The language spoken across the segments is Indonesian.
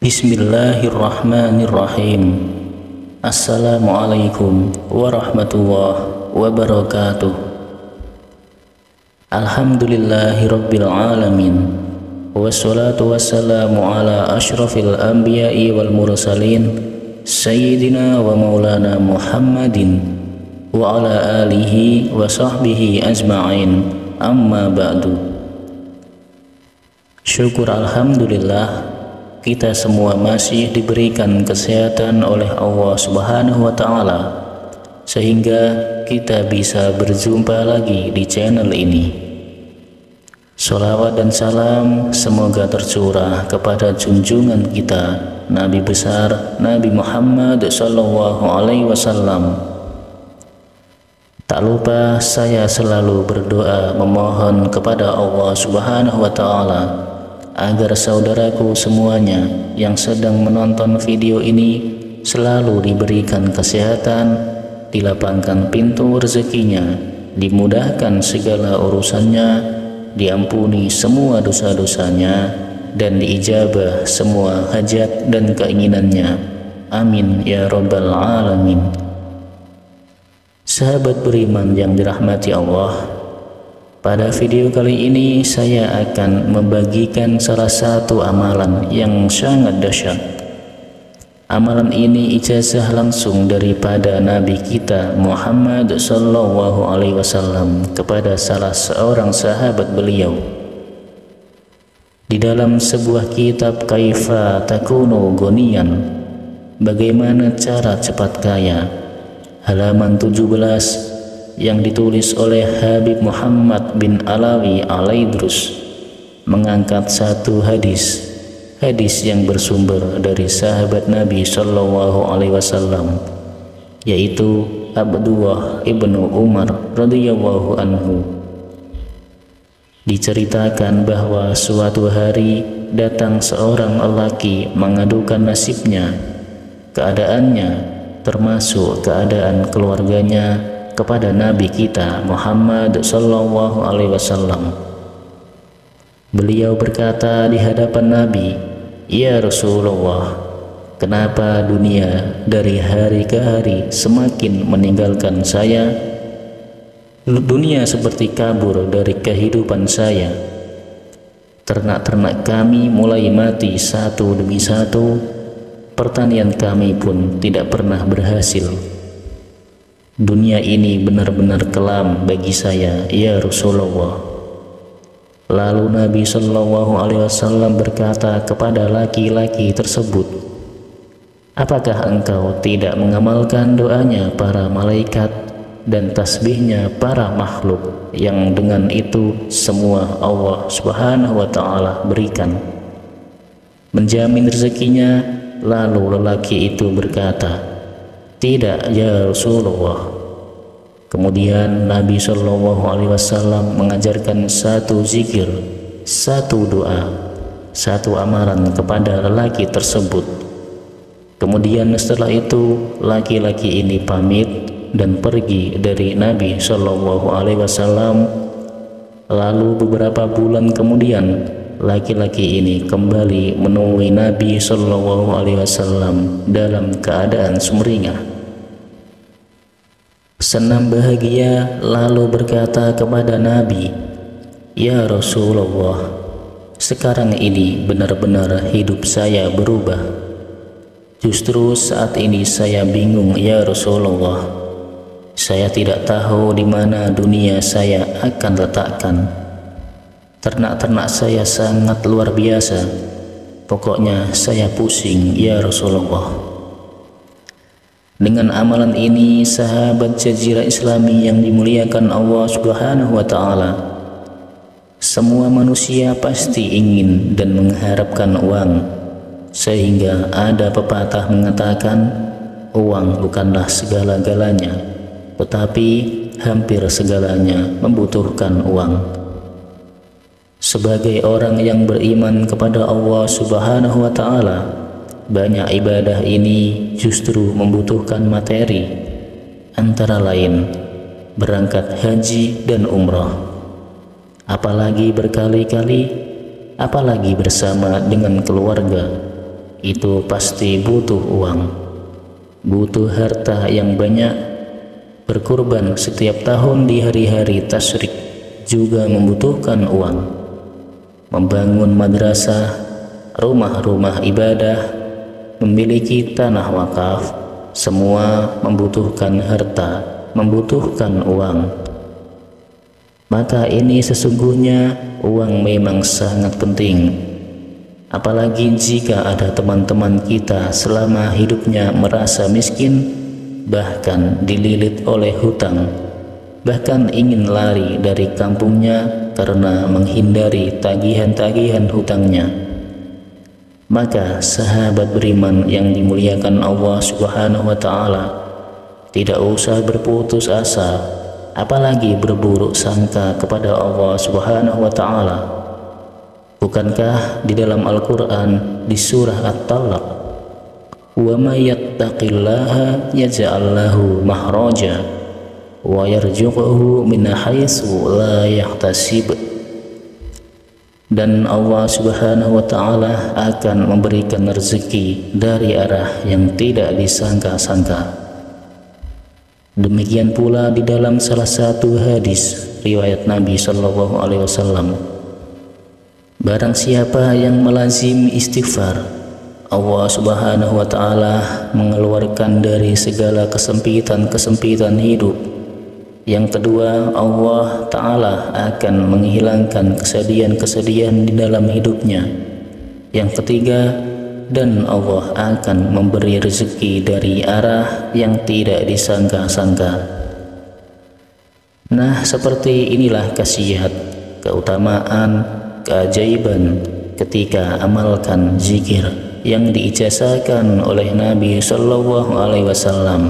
Bismillahirrahmanirrahim. Assalamualaikum warahmatullahi wabarakatuh. Alhamdulillahirabbil alamin. Wassalatu wassalamu ala asyrafil anbiya'i wal mursalin sayyidina wa maulana Muhammadin wa ala alihi wa sahbihi ajma'in. Amma ba'du. Syukur alhamdulillah, kita semua masih diberikan kesehatan oleh Allah Subhanahu wa Ta'ala, sehingga kita bisa berjumpa lagi di channel ini. Sholawat dan salam semoga tercurah kepada junjungan kita, Nabi besar Nabi Muhammad Sallallahu Alaihi Wasallam. Tak lupa saya selalu berdoa memohon kepada Allah Subhanahu wa Ta'ala agar saudaraku semuanya yang sedang menonton video ini selalu diberikan kesehatan, dilapangkan pintu rezekinya, dimudahkan segala urusannya, diampuni semua dosa-dosanya, dan diijabah semua hajat dan keinginannya. Amin ya rabbal alamin. Sahabat beriman yang dirahmati Allah, pada video kali ini saya akan membagikan salah satu amalan yang sangat dahsyat. Amalan ini ijazah langsung daripada Nabi kita Muhammad Sallallahu Alaihi Wasallam kepada salah seorang sahabat beliau. Di dalam sebuah kitab Kaifa Takunu Ghaniyan, bagaimana cara cepat kaya, halaman 17, yang ditulis oleh Habib Muhammad bin Alawi Al-Aidrus, mengangkat satu hadis yang bersumber dari sahabat Nabi Sallallahu Alaihi Wasallam, yaitu Abdullah ibnu Umar radhiyallahu anhu. Diceritakan bahwa suatu hari datang seorang lelaki mengadukan nasibnya, keadaannya termasuk keadaan keluarganya, kepada Nabi kita Muhammad Sallallahu Alaihi Wasallam. Beliau berkata di hadapan Nabi, "Ya Rasulullah, kenapa dunia dari hari ke hari semakin meninggalkan saya? Dunia seperti kabur dari kehidupan saya. Ternak-ternak kami mulai mati satu demi satu, pertanian kami pun tidak pernah berhasil. Dunia ini benar-benar kelam bagi saya, ya Rasulullah." Lalu Nabi Shallallahu Alaihi Wasallam berkata kepada laki-laki tersebut, "Apakah engkau tidak mengamalkan doanya para malaikat dan tasbihnya para makhluk yang dengan itu semua Allah Subhanahu wa Ta'ala berikan, menjamin rezekinya?" Lalu lelaki itu berkata, "Tidak ya Rasulullah." Kemudian Nabi Shallallahu Alaihi Wasallam mengajarkan satu zikir, satu doa, satu amalan kepada lelaki tersebut. Kemudian setelah itu laki-laki ini pamit dan pergi dari Nabi Shallallahu Alaihi Wasallam. Lalu beberapa bulan kemudian laki-laki ini kembali menemui Nabi Shallallahu Alaihi Wasallam dalam keadaan sumringah, senang bahagia, lalu berkata kepada Nabi, "Ya Rasulullah, sekarang ini benar-benar hidup saya berubah. Justru saat ini saya bingung ya Rasulullah. Saya tidak tahu di mana dunia saya akan letakkan. Ternak-ternak saya sangat luar biasa. Pokoknya saya pusing ya Rasulullah." Dengan amalan ini, sahabat Jazirah Islami yang dimuliakan Allah Subhanahu wa Ta'ala, semua manusia pasti ingin dan mengharapkan uang, sehingga ada pepatah mengatakan, uang bukanlah segala-galanya, tetapi hampir segalanya membutuhkan uang. Sebagai orang yang beriman kepada Allah Subhanahu wa Ta'ala, banyak ibadah ini justru membutuhkan materi, antara lain berangkat haji dan umrah. Apalagi berkali-kali, apalagi bersama dengan keluarga, itu pasti butuh uang, butuh harta yang banyak. Berkurban setiap tahun di hari-hari tasyrik juga membutuhkan uang. Membangun madrasah, rumah-rumah ibadah, memiliki tanah wakaf, semua membutuhkan harta, membutuhkan uang. Maka ini sesungguhnya uang memang sangat penting. Apalagi jika ada teman-teman kita selama hidupnya merasa miskin, bahkan dililit oleh hutang, bahkan ingin lari dari kampungnya karena menghindari tagihan-tagihan hutangnya. Maka sahabat beriman yang dimuliakan Allah Subhanahu wa Ta'ala, tidak usah berputus asa, apalagi berburuk sangka kepada Allah Subhanahu wa Ta'ala. Bukankah di dalam Al-Quran di surah At-Talaq, wa may yattaqillaha yaj'al lahu makhraja wa yarzuqhu min haitsu la yahtasib, dan Allah Subhanahu wa Ta'ala akan memberikan rezeki dari arah yang tidak disangka-sangka. Demikian pula di dalam salah satu hadis riwayat Nabi sallallahu alaihi wasallam, barang siapa yang melazim istighfar, Allah Subhanahu wa Ta'ala mengeluarkan dari segala kesempitan-kesempitan hidup. Yang kedua, Allah Ta'ala akan menghilangkan kesedihan-kesedihan di dalam hidupnya. Yang ketiga, dan Allah akan memberi rezeki dari arah yang tidak disangka-sangka. Nah, seperti inilah khasiat, keutamaan, keajaiban ketika amalkan zikir yang diijazahkan oleh Nabi Shallallahu Alaihi Wasallam.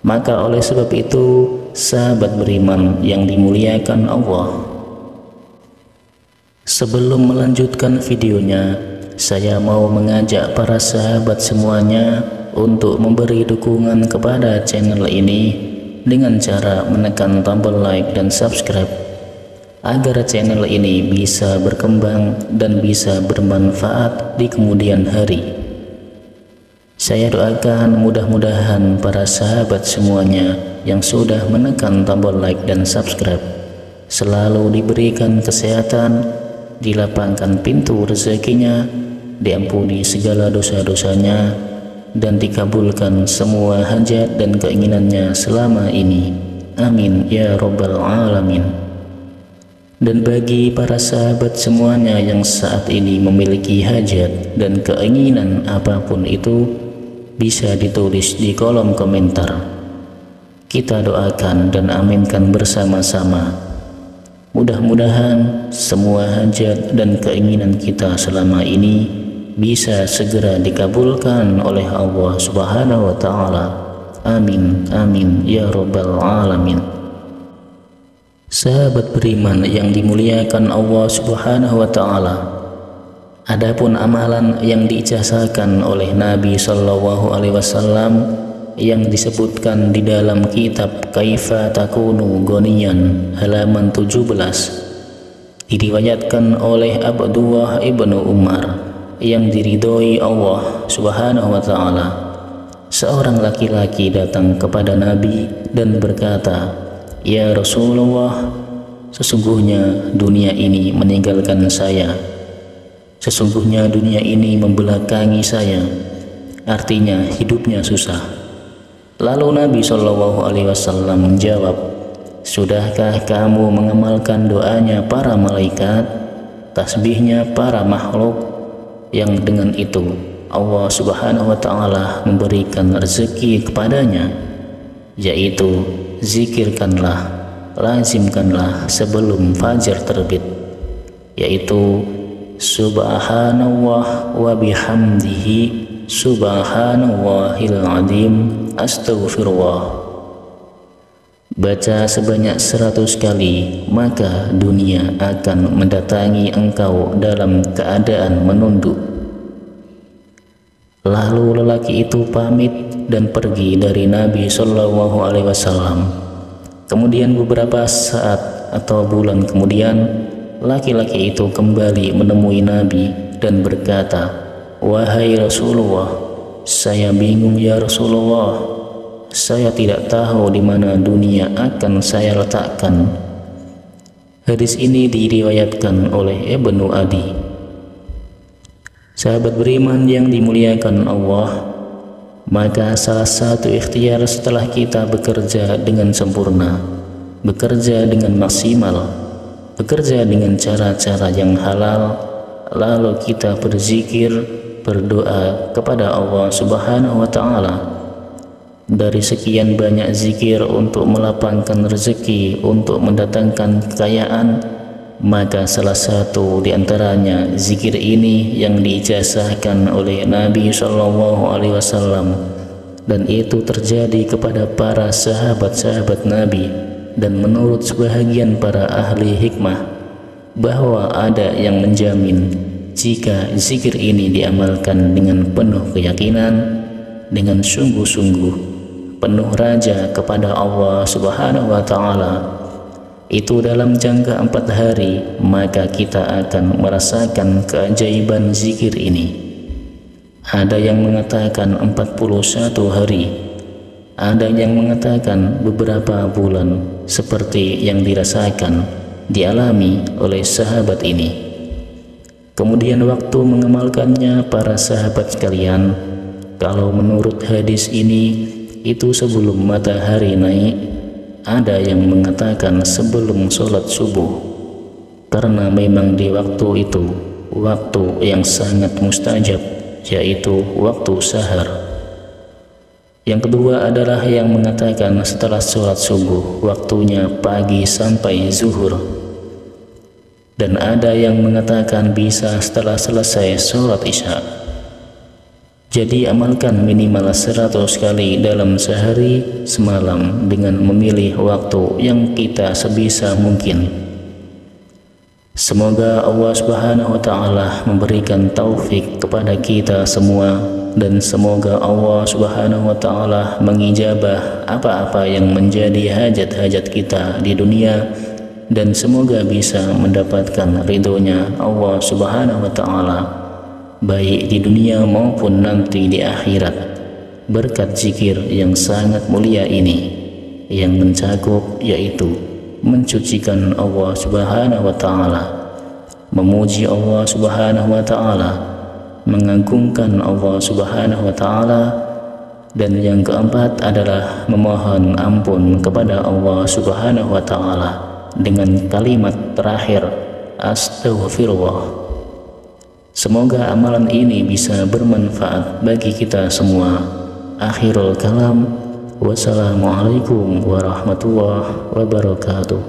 Maka oleh sebab itu, sahabat beriman yang dimuliakan Allah, sebelum melanjutkan videonya, saya mau mengajak para sahabat semuanya untuk memberi dukungan kepada channel ini dengan cara menekan tombol like dan subscribe, agar channel ini bisa berkembang dan bisa bermanfaat di kemudian hari. Saya doakan mudah-mudahan para sahabat semuanya yang sudah menekan tombol like dan subscribe selalu diberikan kesehatan, dilapangkan pintu rezekinya, diampuni segala dosa-dosanya, dan dikabulkan semua hajat dan keinginannya selama ini. Amin ya Rabbal Alamin. Dan bagi para sahabat semuanya yang saat ini memiliki hajat dan keinginan apapun itu, bisa ditulis di kolom komentar. Kita doakan dan aminkan bersama-sama. Mudah-mudahan semua hajat dan keinginan kita selama ini bisa segera dikabulkan oleh Allah Subhanahu wa Ta'ala. Amin, amin ya Rabbal Alamin. Sahabat beriman yang dimuliakan Allah Subhanahu wa Ta'ala, adapun amalan yang diijazahkan oleh Nabi Shallallahu Alaihi Wasallam yang disebutkan di dalam kitab Kaifa Takunu Ghaniyan halaman 17, diriwayatkan oleh Abdullah ibnu Umar yang diridhoi Allah Subhanahu wa Ta'ala. Seorang laki-laki datang kepada Nabi dan berkata, "Ya Rasulullah, sesungguhnya dunia ini meninggalkan saya. Sesungguhnya dunia ini membelakangi saya." Artinya hidupnya susah. Lalu Nabi Shallallahu Alaihi Wasallam menjawab, "Sudahkah kamu mengamalkan doanya para malaikat, tasbihnya para makhluk, yang dengan itu Allah Subhanahu wa Ta'ala memberikan rezeki kepadanya, yaitu zikirkanlah, lazimkanlah sebelum fajar terbit, yaitu Subhanallah wa bihamdihi Subhanallahil azim astaghfirullah. Baca sebanyak 100 kali, maka dunia akan mendatangi engkau dalam keadaan menunduk." Lalu lelaki itu pamit dan pergi dari Nabi Shallallahu Alaihi Wasallam. Kemudian beberapa saat atau bulan kemudian, laki-laki itu kembali menemui Nabi dan berkata, "Wahai Rasulullah, saya bingung ya Rasulullah. Saya tidak tahu di mana dunia akan saya letakkan." Hadis ini diriwayatkan oleh Ibnu Adi. Sahabat beriman yang dimuliakan Allah, maka salah satu ikhtiar setelah kita bekerja dengan sempurna, bekerja dengan maksimal, bekerja dengan cara-cara yang halal, lalu kita berzikir, berdoa kepada Allah Subhanahu wa Ta'ala. Dari sekian banyak zikir untuk melapangkan rezeki, untuk mendatangkan kekayaan, maka salah satu di antaranya zikir ini yang diijazahkan oleh Nabi SAW, dan itu terjadi kepada para sahabat-sahabat Nabi. Dan menurut sebahagian para ahli hikmah, bahwa ada yang menjamin jika zikir ini diamalkan dengan penuh keyakinan, dengan sungguh-sungguh, penuh raja kepada Allah Subhanahu wa Ta'ala, itu dalam jangka 4 hari, maka kita akan merasakan keajaiban zikir ini. Ada yang mengatakan 41 hari, ada yang mengatakan beberapa bulan, seperti yang dirasakan, dialami oleh sahabat ini. Kemudian waktu mengamalkannya para sahabat sekalian, kalau menurut hadis ini, itu sebelum matahari naik, ada yang mengatakan sebelum sholat subuh, karena memang di waktu itu waktu yang sangat mustajab, yaitu waktu sahar. Yang kedua adalah yang mengatakan setelah sholat subuh, waktunya pagi sampai zuhur. Dan ada yang mengatakan bisa setelah selesai sholat isya. Jadi amalkan minimal 100 kali dalam sehari semalam dengan memilih waktu yang kita sebisa mungkin. Semoga Allah Subhanahu wa Ta'ala memberikan taufik kepada kita semua, dan semoga Allah Subhanahu wa Ta'ala mengijabah apa-apa yang menjadi hajat-hajat kita di dunia, dan semoga bisa mendapatkan ridhonya Allah Subhanahu wa Ta'ala baik di dunia maupun nanti di akhirat, berkat zikir yang sangat mulia ini, yang mencakup yaitu mencucikan Allah Subhanahu wa Ta'ala, memuji Allah Subhanahu wa Ta'ala, mengagungkan Allah Subhanahu wa Ta'ala, dan yang keempat adalah memohon ampun kepada Allah Subhanahu wa Ta'ala dengan kalimat terakhir astaghfirullah. Semoga amalan ini bisa bermanfaat bagi kita semua. Akhirul kalam, wassalamualaikum warahmatullahi wabarakatuh.